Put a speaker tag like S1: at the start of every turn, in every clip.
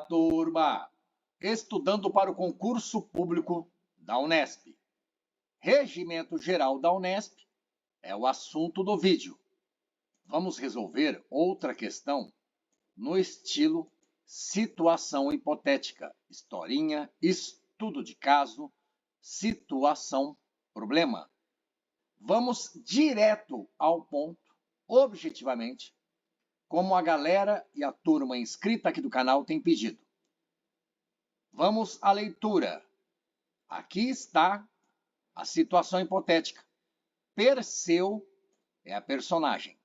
S1: turma! Estudando para o concurso público da Unesp. Regimento Geral da Unesp é o assunto do vídeo. Vamos resolver outra questão no estilo situação hipotética, historinha, estudo de caso, situação, problema. Vamos direto ao ponto, objetivamente, como a galera e a turma inscrita aqui do canal tem pedido. Vamos à leitura. Aqui está a situação hipotética. Perseu é a personagem.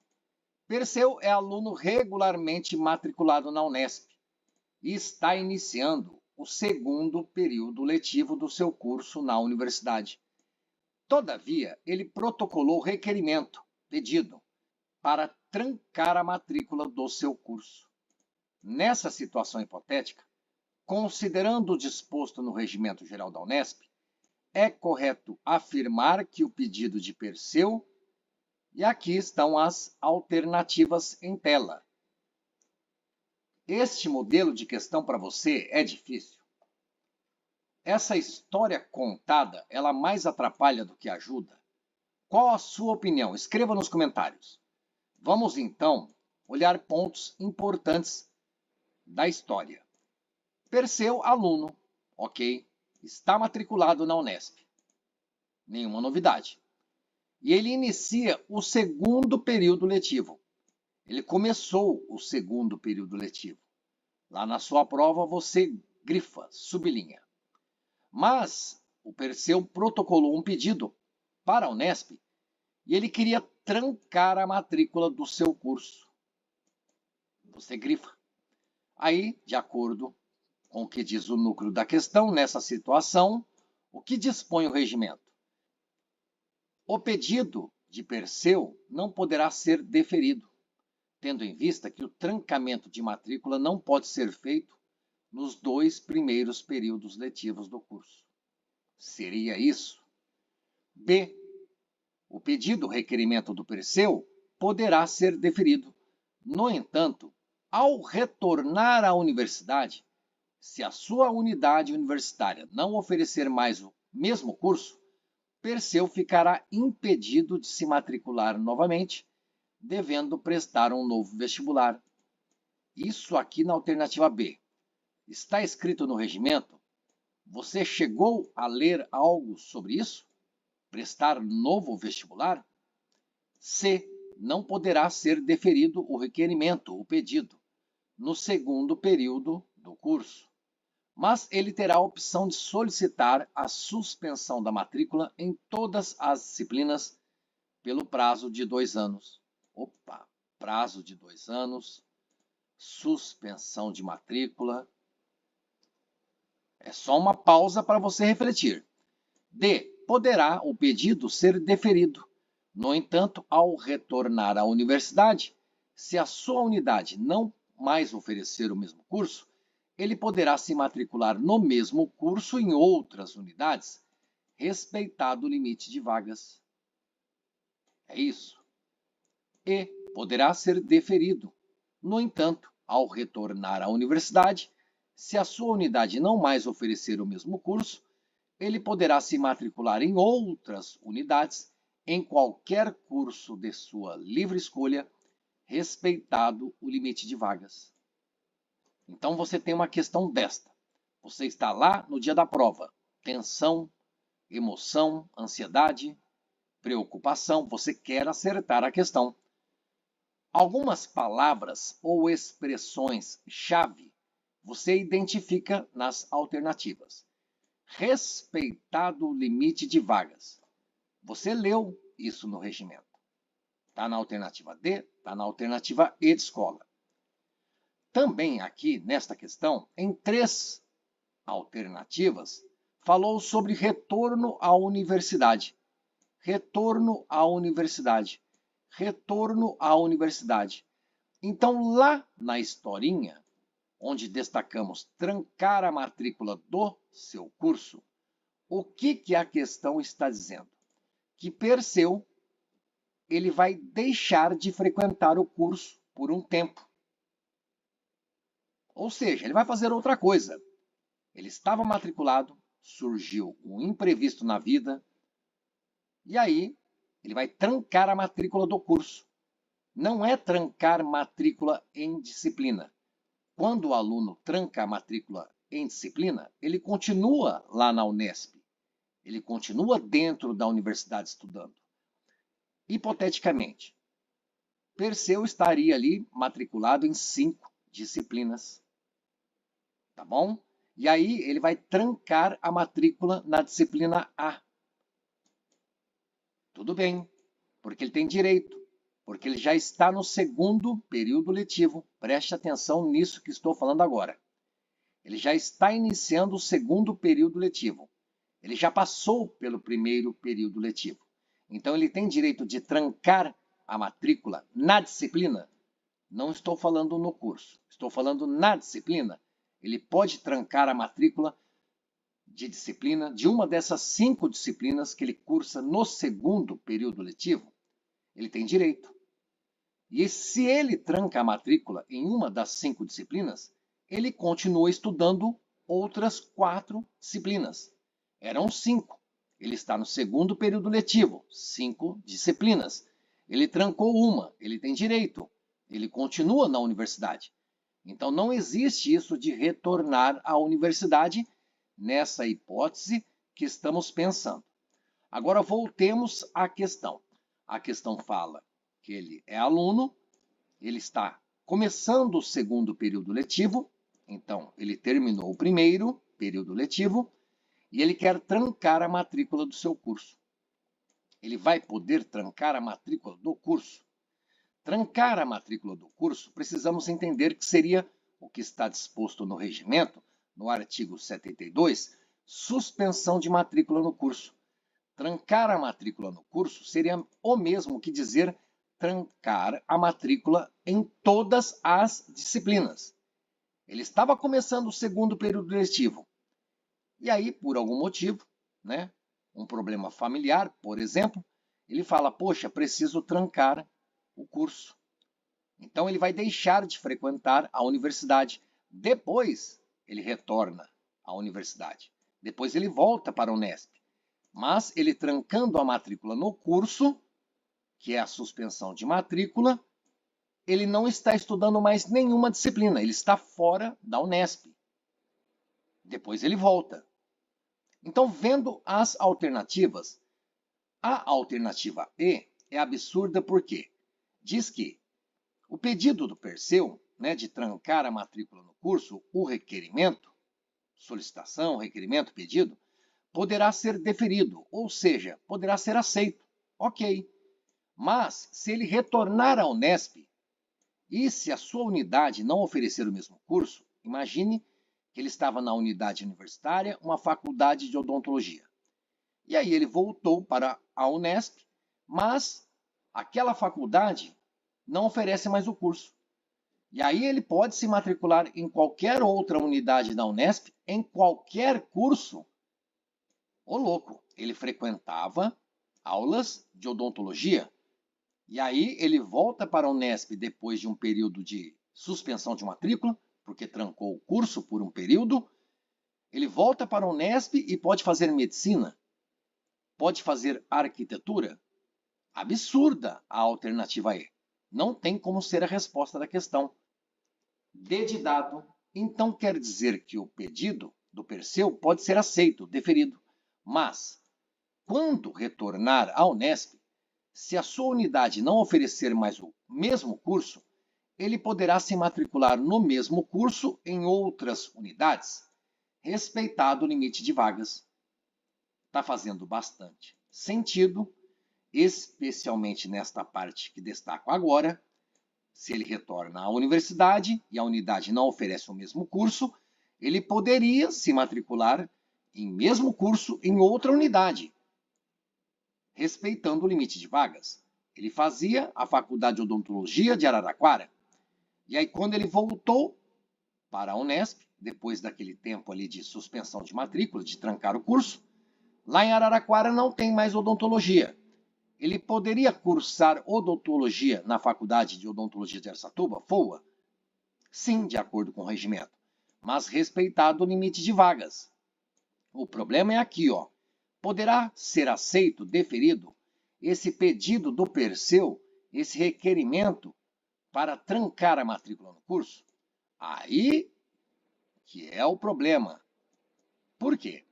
S1: Perseu é aluno regularmente matriculado na Unesp e está iniciando o segundo período letivo do seu curso na universidade. Todavia, ele protocolou requerimento, pedido, para trancar a matrícula do seu curso. Nessa situação hipotética, considerando o disposto no Regimento Geral da Unesp, é correto afirmar que o pedido de Perseu, e aqui estão as alternativas em tela. Este modelo de questão para você é difícil. Essa história contada, ela mais atrapalha do que ajuda. Qual a sua opinião? Escreva nos comentários. Vamos então olhar pontos importantes da história. Perseu, aluno, ok, está matriculado na Unesp. Nenhuma novidade. E ele inicia o segundo período letivo. Ele começou o segundo período letivo. Lá na sua prova você grifa, sublinha. Mas o Perseu protocolou um pedido para a Unesp e ele queria trancar a matrícula do seu curso. Você grifa. Aí, de acordo com o que diz o núcleo da questão, nessa situação, o que dispõe o regimento? O pedido de Perseu não poderá ser deferido, tendo em vista que o trancamento de matrícula não pode ser feito nos 2 primeiros períodos letivos do curso. Seria isso? B. O pedido requerimento do Perseu poderá ser deferido. No entanto, ao retornar à universidade, se a sua unidade universitária não oferecer mais o mesmo curso, Perseu ficará impedido de se matricular novamente, devendo prestar um novo vestibular. Isso aqui na alternativa B. Está escrito no regimento? Você chegou a ler algo sobre isso? Prestar novo vestibular? C. Não poderá ser deferido o requerimento, o pedido, no segundo período do curso. Mas ele terá a opção de solicitar a suspensão da matrícula em todas as disciplinas pelo prazo de 2 anos. Opa, prazo de 2 anos, suspensão de matrícula. É só uma pausa para você refletir. D. Poderá o pedido ser deferido. No entanto, ao retornar à universidade, se a sua unidade não mais oferecer o mesmo curso, ele poderá se matricular no mesmo curso em outras unidades, respeitado o limite de vagas. É isso. E poderá ser deferido. No entanto, ao retornar à universidade, se a sua unidade não mais oferecer o mesmo curso, ele poderá se matricular em outras unidades, em qualquer curso de sua livre escolha, respeitado o limite de vagas. Então você tem uma questão desta. Você está lá no dia da prova. Tensão, emoção, ansiedade, preocupação. Você quer acertar a questão. Algumas palavras ou expressões-chave você identifica nas alternativas. Respeitado o limite de vagas. Você leu isso no regimento. Está na alternativa D, está na alternativa E de escola. Também aqui, nesta questão, em 3 alternativas, falou sobre retorno à universidade. Retorno à universidade. Retorno à universidade. Então, lá na historinha, onde destacamos trancar a matrícula do seu curso, o que a questão está dizendo? Que Perseu ele vai deixar de frequentar o curso por um tempo. Ou seja, ele vai fazer outra coisa. Ele estava matriculado, surgiu um imprevisto na vida, e aí ele vai trancar a matrícula do curso. Não é trancar matrícula em disciplina. Quando o aluno tranca a matrícula em disciplina, ele continua lá na Unesp. Ele continua dentro da universidade estudando. Hipoteticamente, Perseu estaria ali matriculado em 5 disciplinas. Tá bom? E aí ele vai trancar a matrícula na disciplina A. Tudo bem, porque ele tem direito, porque ele já está no segundo período letivo. Preste atenção nisso que estou falando agora. Ele já está iniciando o segundo período letivo. Ele já passou pelo primeiro período letivo. Então ele tem direito de trancar a matrícula na disciplina. Não estou falando no curso, estou falando na disciplina. Ele pode trancar a matrícula de disciplina de uma dessas 5 disciplinas que ele cursa no segundo período letivo. Ele tem direito. E se ele tranca a matrícula em uma das 5 disciplinas, ele continua estudando outras 4 disciplinas. Eram 5. Ele está no segundo período letivo, 5 disciplinas. Ele trancou uma, ele tem direito. Ele continua na universidade. Então não existe isso de retornar à universidade nessa hipótese que estamos pensando. Agora voltemos à questão. A questão fala que ele é aluno, ele está começando o segundo período letivo, então ele terminou o primeiro período letivo e ele quer trancar a matrícula do seu curso. Ele vai poder trancar a matrícula do curso. Trancar a matrícula do curso, precisamos entender que seria o que está disposto no regimento, no artigo 72, suspensão de matrícula no curso. Trancar a matrícula no curso seria o mesmo que dizer trancar a matrícula em todas as disciplinas. Ele estava começando o segundo período letivo. E aí, por algum motivo, né, um problema familiar, por exemplo, ele fala, poxa, preciso trancar o curso. Então ele vai deixar de frequentar a universidade. Depois ele retorna à universidade. Depois ele volta para a Unesp. Mas ele trancando a matrícula no curso, que é a suspensão de matrícula, ele não está estudando mais nenhuma disciplina. Ele está fora da Unesp. Depois ele volta. Então, vendo as alternativas, a alternativa E é absurda porque diz que o pedido do Perseu, né, de trancar a matrícula no curso, o requerimento, solicitação, requerimento, pedido, poderá ser deferido, ou seja, poderá ser aceito. Ok. Mas, se ele retornar à Unesp e se a sua unidade não oferecer o mesmo curso, imagine que ele estava na unidade universitária, uma faculdade de odontologia. E aí ele voltou para a Unesp, mas aquela faculdade não oferece mais o curso. E aí ele pode se matricular em qualquer outra unidade da Unesp, em qualquer curso. Ô louco, ele frequentava aulas de odontologia. E aí ele volta para a Unesp depois de um período de suspensão de matrícula, porque trancou o curso por um período. Ele volta para a Unesp e pode fazer medicina, pode fazer arquitetura. Absurda a alternativa E. Não tem como ser a resposta da questão. D de dado, então quer dizer que o pedido do Perseu pode ser aceito, deferido. Mas, quando retornar à Unesp, se a sua unidade não oferecer mais o mesmo curso, ele poderá se matricular no mesmo curso em outras unidades, respeitado o limite de vagas. Está fazendo bastante sentido, especialmente nesta parte que destaco agora. Se ele retorna à universidade e a unidade não oferece o mesmo curso, ele poderia se matricular em mesmo curso em outra unidade, respeitando o limite de vagas. Ele fazia a Faculdade de Odontologia de Araraquara. E aí, quando ele voltou para a Unesp, depois daquele tempo ali de suspensão de matrícula, de trancar o curso, lá em Araraquara não tem mais odontologia. Ele poderia cursar odontologia na Faculdade de Odontologia de Araçatuba, FOA? Sim, de acordo com o regimento, mas respeitado o limite de vagas. O problema é aqui, ó. Poderá ser aceito, deferido, esse pedido do Perseu, esse requerimento para trancar a matrícula no curso? Aí que é o problema. Por quê?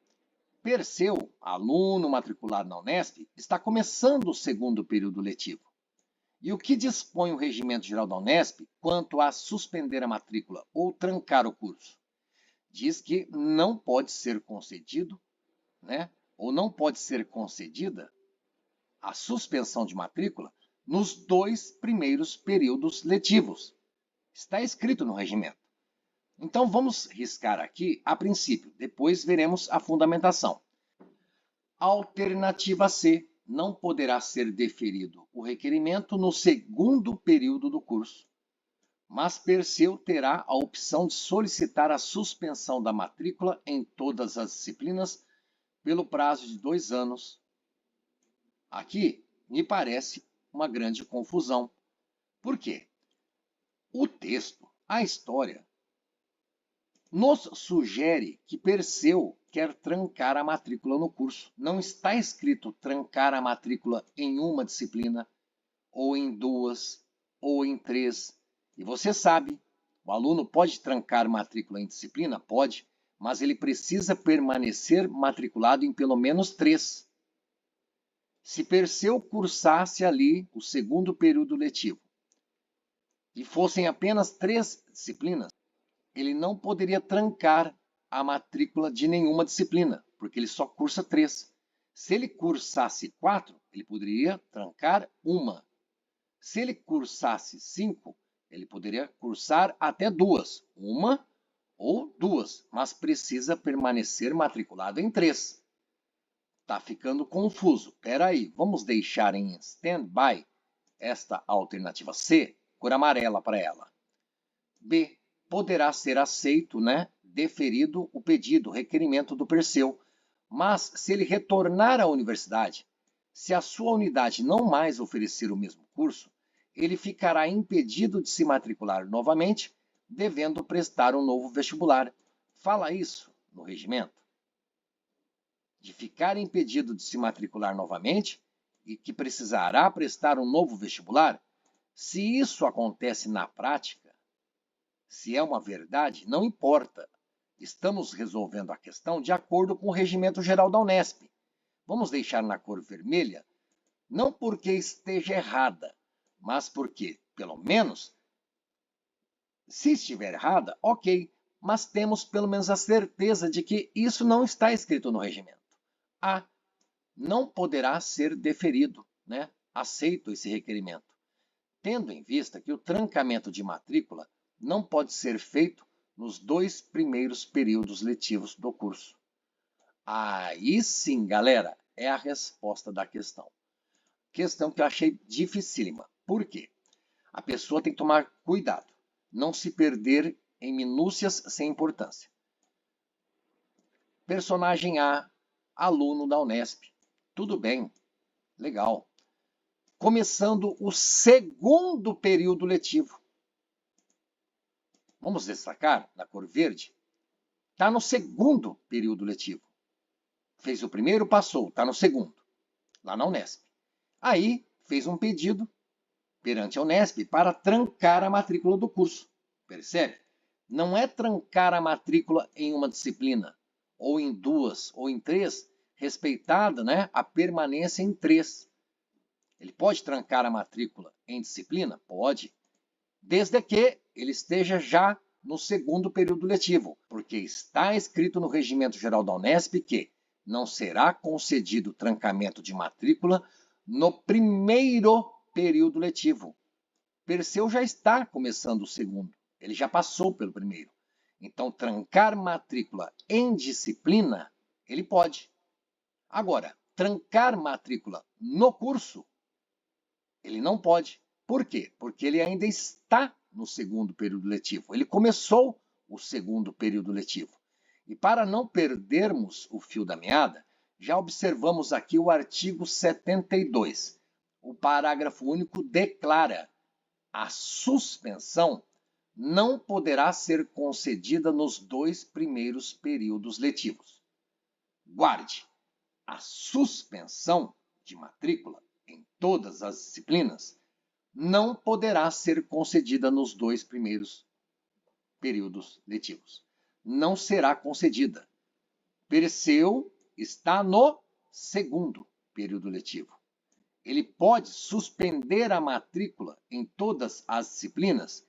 S1: Perseu, aluno matriculado na Unesp, está começando o segundo período letivo. E o que dispõe o Regimento Geral da Unesp quanto a suspender a matrícula ou trancar o curso? Diz que não pode ser concedido, né, ou não pode ser concedida a suspensão de matrícula nos 2 primeiros períodos letivos. Está escrito no regimento. Então vamos riscar aqui a princípio, depois veremos a fundamentação. Alternativa C. Não poderá ser deferido o requerimento no segundo período do curso, mas Perseu terá a opção de solicitar a suspensão da matrícula em todas as disciplinas pelo prazo de 2 anos. Aqui me parece uma grande confusão. Por quê? O texto, a história, nos sugere que Perseu quer trancar a matrícula no curso. Não está escrito trancar a matrícula em uma disciplina, ou em 2, ou em 3. E você sabe, o aluno pode trancar matrícula em disciplina? Pode, mas ele precisa permanecer matriculado em pelo menos 3. Se Perseu cursasse ali o segundo período letivo e fossem apenas 3 disciplinas, ele não poderia trancar a matrícula de nenhuma disciplina, porque ele só cursa 3. Se ele cursasse 4, ele poderia trancar uma. Se ele cursasse 5, ele poderia cursar até 2, uma ou 2, mas precisa permanecer matriculado em 3. Está ficando confuso. Espera aí, vamos deixar em stand-by esta alternativa C, cor amarela para ela. B. Poderá ser aceito, deferido o pedido, o requerimento do Perseu. Mas, se ele retornar à universidade, se a sua unidade não mais oferecer o mesmo curso, ele ficará impedido de se matricular novamente, devendo prestar um novo vestibular. Fala isso no regimento. De ficar impedido de se matricular novamente e que precisará prestar um novo vestibular? Se isso acontece na prática, se é uma verdade, não importa. Estamos resolvendo a questão de acordo com o Regimento Geral da Unesp. Vamos deixar na cor vermelha, não porque esteja errada, mas porque, pelo menos, se estiver errada, ok, mas temos pelo menos a certeza de que isso não está escrito no regimento. A. Não poderá ser deferido, Aceito esse requerimento. Tendo em vista que o trancamento de matrícula não pode ser feito nos 2 primeiros períodos letivos do curso. Aí sim, galera, é a resposta da questão. Questão que eu achei dificílima. Por quê? A pessoa tem que tomar cuidado, não se perder em minúcias sem importância. Personagem A, aluno da Unesp. Tudo bem, legal. Começando o segundo período letivo. Vamos destacar na cor verde. Está no segundo período letivo. Fez o primeiro, passou, está no segundo, lá na Unesp. Aí fez um pedido perante a Unesp para trancar a matrícula do curso. Percebe? Não é trancar a matrícula em uma disciplina, ou em 2, ou em 3, respeitada a permanência em 3. Ele pode trancar a matrícula em disciplina? Pode. Desde que ele esteja já no segundo período letivo, porque está escrito no Regimento Geral da Unesp que não será concedido trancamento de matrícula no primeiro período letivo. Perseu já está começando o segundo, ele já passou pelo primeiro. Então, trancar matrícula em disciplina, ele pode. Agora, trancar matrícula no curso, ele não pode. Por quê? Porque ele ainda está no segundo período letivo. Ele começou o segundo período letivo. E para não perdermos o fio da meada, já observamos aqui o artigo 72. O parágrafo único declara: a suspensão não poderá ser concedida nos 2 primeiros períodos letivos. Guarde, a suspensão de matrícula em todas as disciplinas não poderá ser concedida nos 2 primeiros períodos letivos. Não será concedida. Perseu está no segundo período letivo. Ele pode suspender a matrícula em todas as disciplinas,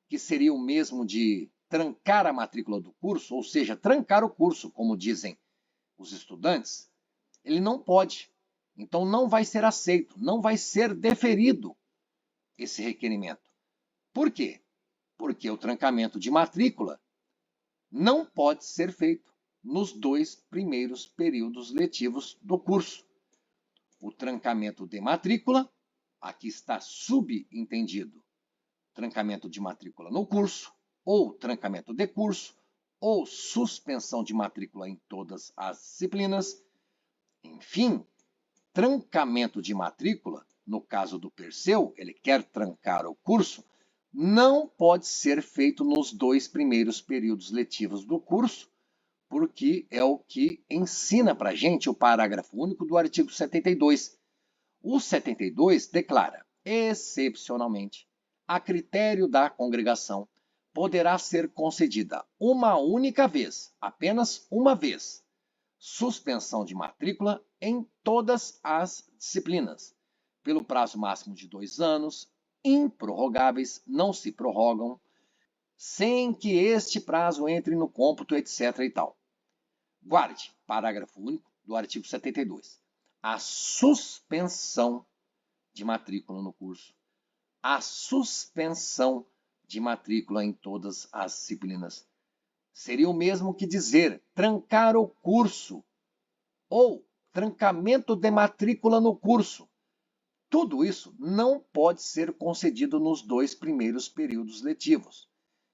S1: que seria o mesmo de trancar a matrícula do curso, ou seja, trancar o curso, como dizem os estudantes. Ele não pode. Então, não vai ser aceito, não vai ser deferido esse requerimento. Por quê? Porque o trancamento de matrícula não pode ser feito nos 2 primeiros períodos letivos do curso. O trancamento de matrícula, aqui está subentendido, trancamento de matrícula no curso, ou trancamento de curso, ou suspensão de matrícula em todas as disciplinas. Enfim, trancamento de matrícula, no caso do Perseu, ele quer trancar o curso, não pode ser feito nos 2 primeiros períodos letivos do curso, porque é o que ensina para a gente o parágrafo único do artigo 72. O 72 declara, excepcionalmente, a critério da congregação, poderá ser concedida uma única vez, apenas uma vez, suspensão de matrícula em todas as disciplinas, pelo prazo máximo de 2 anos, improrrogáveis, não se prorrogam, sem que este prazo entre no cômputo, etc. e tal. Guarde, parágrafo único do artigo 72. A suspensão de matrícula no curso, a suspensão de matrícula em todas as disciplinas, seria o mesmo que dizer trancar o curso ou trancamento de matrícula no curso. Tudo isso não pode ser concedido nos 2 primeiros períodos letivos.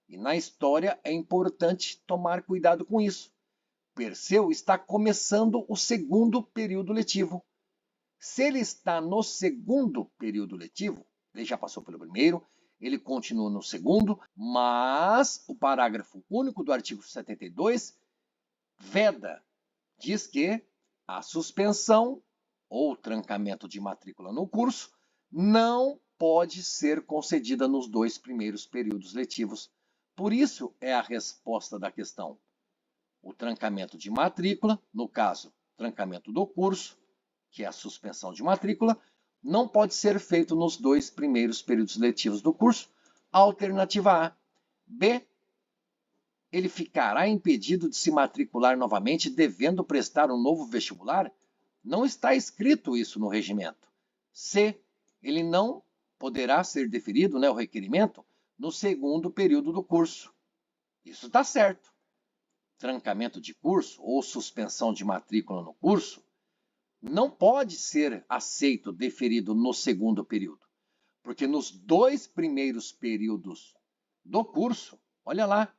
S1: E na história é importante tomar cuidado com isso. Perseu está começando o segundo período letivo. Se ele está no segundo período letivo, ele já passou pelo primeiro, ele continua no segundo, mas o parágrafo único do artigo 72 veda, diz que a suspensão ou trancamento de matrícula no curso não pode ser concedida nos 2 primeiros períodos letivos. Por isso é a resposta da questão. O trancamento de matrícula, no caso, trancamento do curso, que é a suspensão de matrícula, não pode ser feito nos 2 primeiros períodos letivos do curso. Alternativa A. B. Ele ficará impedido de se matricular novamente, devendo prestar um novo vestibular? Não está escrito isso no regimento. C. Ele não poderá ser deferido, o requerimento, no segundo período do curso. Isso está certo. Trancamento de curso ou suspensão de matrícula no curso não pode ser aceito, deferido no segundo período, porque nos 2 primeiros períodos do curso, olha lá,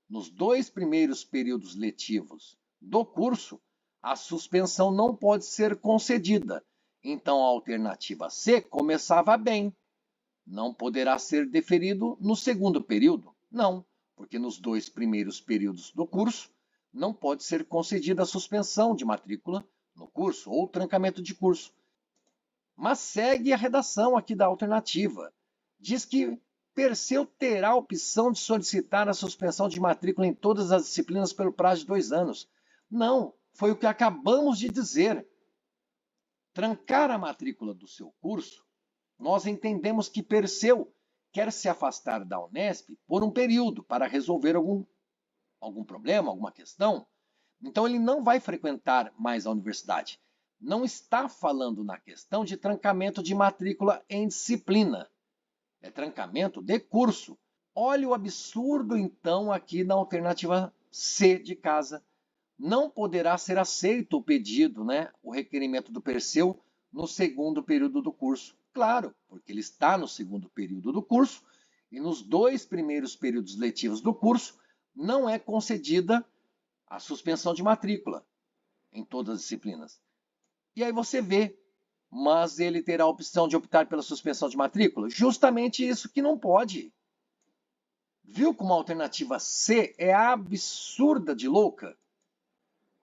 S1: nos 2 primeiros períodos letivos do curso, a suspensão não pode ser concedida. Então, a alternativa C começava bem. Não poderá ser deferido no segundo período? Não, porque nos 2 primeiros períodos do curso não pode ser concedida a suspensão de matrícula no curso ou trancamento de curso. Mas segue a redação aqui da alternativa. Diz que Perseu terá a opção de solicitar a suspensão de matrícula em todas as disciplinas pelo prazo de 2 anos. Não, foi o que acabamos de dizer. Trancar a matrícula do seu curso, nós entendemos que Perseu quer se afastar da Unesp por um período para resolver algum problema, alguma questão. Então, ele não vai frequentar mais a universidade. Não está falando na questão de trancamento de matrícula em disciplina. É trancamento de curso. Olha o absurdo, então, aqui na alternativa C de casa. Não poderá ser aceito o pedido, o requerimento do Perseu no segundo período do curso. Claro, porque ele está no segundo período do curso e nos 2 primeiros períodos letivos do curso não é concedida a suspensão de matrícula em todas as disciplinas. E aí você vê, mas ele terá a opção de optar pela suspensão de matrícula? Justamente isso que não pode. Viu como a alternativa C é absurda de louca?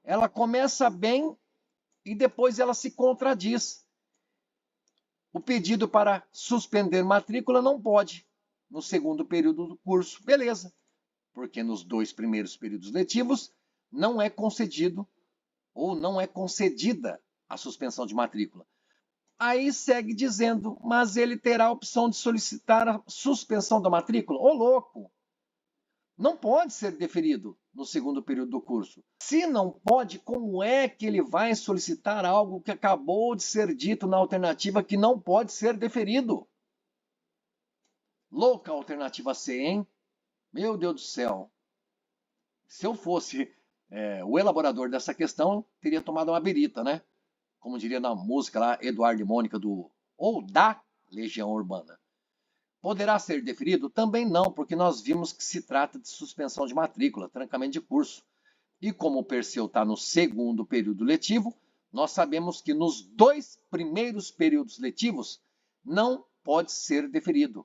S1: Ela começa bem e depois ela se contradiz. O pedido para suspender matrícula não pode no segundo período do curso. Beleza, porque nos 2 primeiros períodos letivos não é concedido ou não é concedida a suspensão de matrícula. Aí segue dizendo, mas ele terá a opção de solicitar a suspensão da matrícula? Ô, louco! Não pode ser deferido no segundo período do curso. Se não pode, como é que ele vai solicitar algo que acabou de ser dito na alternativa que não pode ser deferido? Louca a alternativa C, hein? Meu Deus do céu. Se eu fosse o elaborador dessa questão, teria tomado uma birita, né? Como diria na música lá, Eduardo e Mônica, ou da Legião Urbana. Poderá ser deferido? Também não, porque nós vimos que se trata de suspensão de matrícula, trancamento de curso. E como o Perseu está no segundo período letivo, nós sabemos que nos 2 primeiros períodos letivos não pode ser deferido.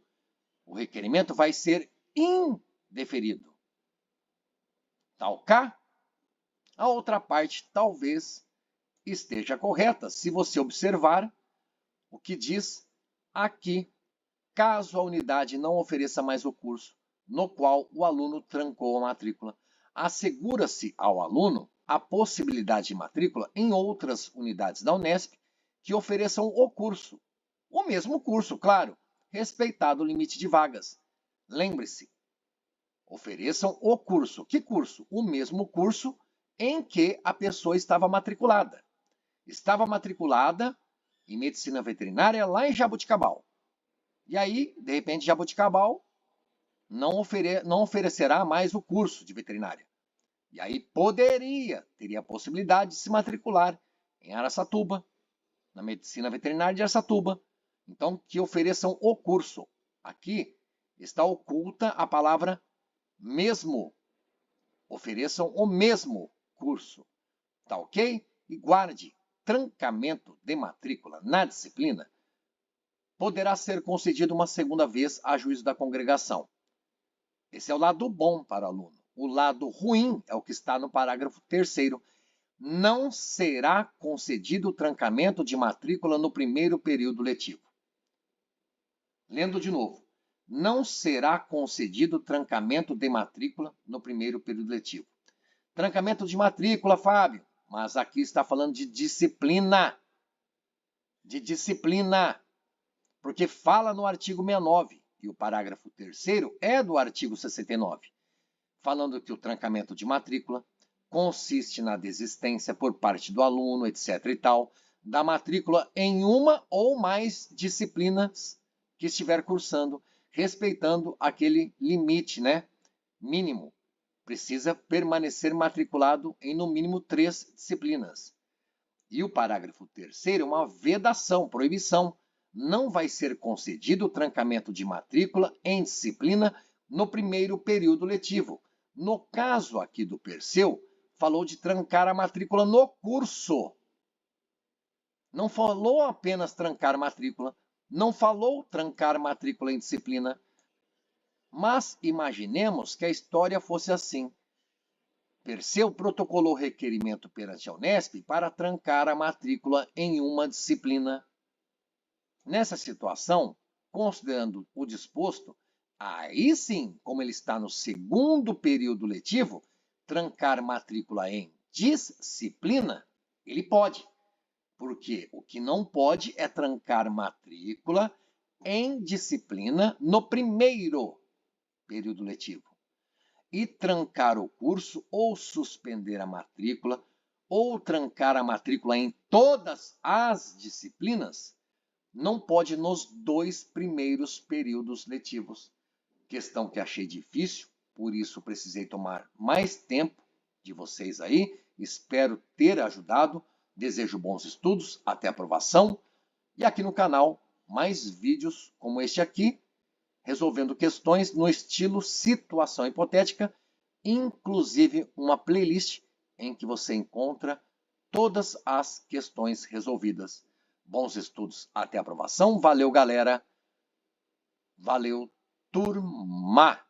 S1: O requerimento vai ser indeferido. Tá ok? A outra parte talvez esteja correta, se você observar o que diz aqui. Caso a unidade não ofereça mais o curso no qual o aluno trancou a matrícula, assegura-se ao aluno a possibilidade de matrícula em outras unidades da Unesp que ofereçam o curso. O mesmo curso, claro, respeitado o limite de vagas. Lembre-se, ofereçam o curso. Que curso? O mesmo curso em que a pessoa estava matriculada. Estava matriculada em medicina veterinária lá em Jaboticabal. E aí, de repente, Jaboticabal não oferecerá mais o curso de veterinária. E aí teria a possibilidade de se matricular em Araçatuba, na medicina veterinária de Araçatuba. Então, que ofereçam o curso. Aqui está oculta a palavra mesmo. Ofereçam o mesmo curso. Tá ok? E guarde, trancamento de matrícula na disciplina poderá ser concedido uma segunda vez a juízo da congregação. Esse é o lado bom para o aluno. O lado ruim é o que está no parágrafo 3º. Não será concedido o trancamento de matrícula no primeiro período letivo. Lendo de novo. Não será concedido trancamento de matrícula no primeiro período letivo. Trancamento de matrícula, Fábio. Mas aqui está falando de disciplina. De disciplina. Porque fala no artigo 69, e o parágrafo 3º é do artigo 69, falando que o trancamento de matrícula consiste na desistência por parte do aluno, etc. e tal, da matrícula em uma ou mais disciplinas que estiver cursando, respeitando aquele limite, né, mínimo. Precisa permanecer matriculado em no mínimo 3 disciplinas. E o parágrafo 3º é uma vedação, proibição. Não vai ser concedido o trancamento de matrícula em disciplina no primeiro período letivo. No caso aqui do Perseu, falou de trancar a matrícula no curso. Não falou apenas trancar matrícula, não falou trancar matrícula em disciplina. Mas imaginemos que a história fosse assim. Perseu protocolou requerimento perante a Unesp para trancar a matrícula em uma disciplina. Nessa situação, considerando o disposto, aí sim, como ele está no segundo período letivo, trancar matrícula em disciplina, ele pode. Porque o que não pode é trancar matrícula em disciplina no primeiro período letivo. E trancar o curso ou suspender a matrícula ou trancar a matrícula em todas as disciplinas não pode nos 2 primeiros períodos letivos. Questão que achei difícil, por isso precisei tomar mais tempo de vocês aí. Espero ter ajudado. Desejo bons estudos, até a aprovação. E aqui no canal, mais vídeos como este aqui, resolvendo questões no estilo situação hipotética, inclusive uma playlist em que você encontra todas as questões resolvidas. Bons estudos até a aprovação. Valeu, galera. Valeu, turma.